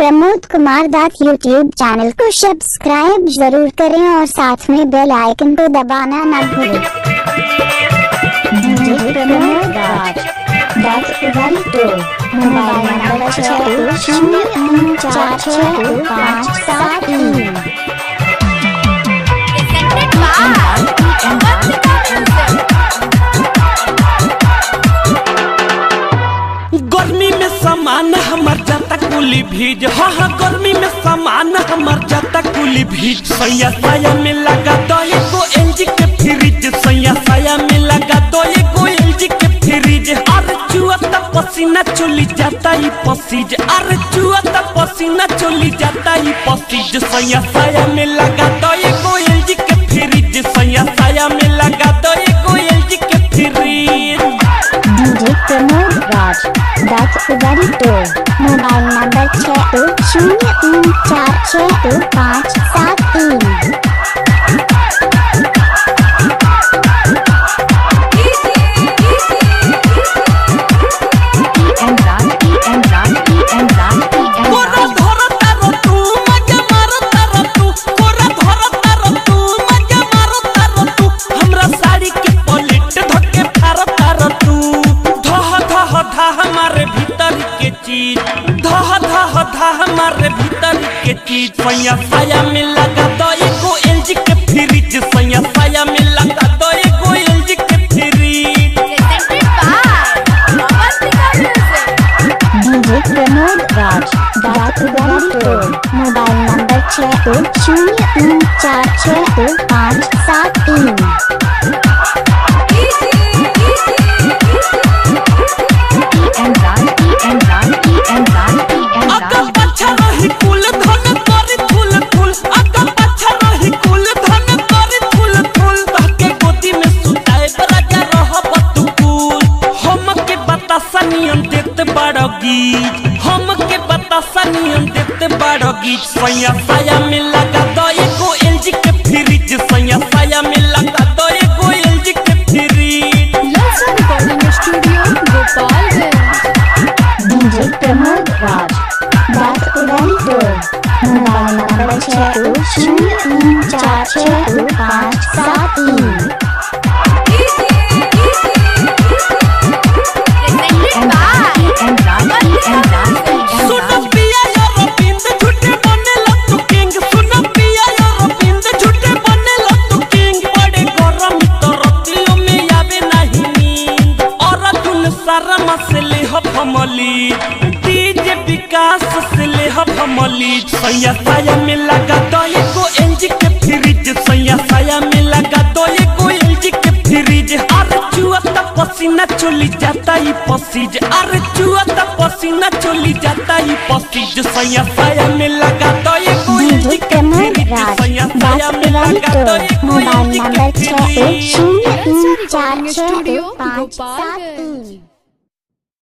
Pramod Kumar Das YouTube channel को subscribe जरूर करें और साथ में बेल आइकन को दबाना न भूलें। डीजे प्रमोद दास मोबाइल नंबर 6203462573। गर्मी में सामान हमर जाता कुली भीज, हाँ गर्मी में सामान हमर जाता कुली भीज। सैया साया में लगा दो एगो एलजी के फ्रिज, सैया साया में लगा दो एगो एलजी के फ्रिज। अरे चुआता पसीना चली जाता ही पसीज, अरे चुआता पसीना चली जाता ही पसीज। सैया साया में लगा दो एगो एलजी के फ्रिज, सैया साया में लगा दो एगो एलजी के fridge. DJ Pramod Raj mobile number 6203462573। हमारे भीतर के चीज हमारे भीतर के चीज। सैया साया में लगा दो एगो एलजी के फ्रिज, सैया साया में लगा दो एगो एलजी के fridge. DJ Pramod Raj mobile number 6203462573। हम के बतासा नियम देते बड़ो गीत। सैया साया में लगा दो एगो एलजी के फ्रिज, सैया साया में लगा दो एगो एलजी के फ्रिज। ललचा recording studio Gopalganj. DJ Pramod Raj mobile number 6203462573। DJ Vikas से ले हमली। सैया साया में लगा दो एगो एलजी के फ्रिज, सैया साया में लगा दो एगो एलजी के फ्रिज। अरे चुआता पसीना चली जाता ही पसीज, अरे चुआता पसीना चली जाता ही पसीज। सैया साया में लगा दो एगो एलजी के फ्रिज, सैया साया में लगा दो एगो एलजी के फ्रिज। Mobile number 6203462573।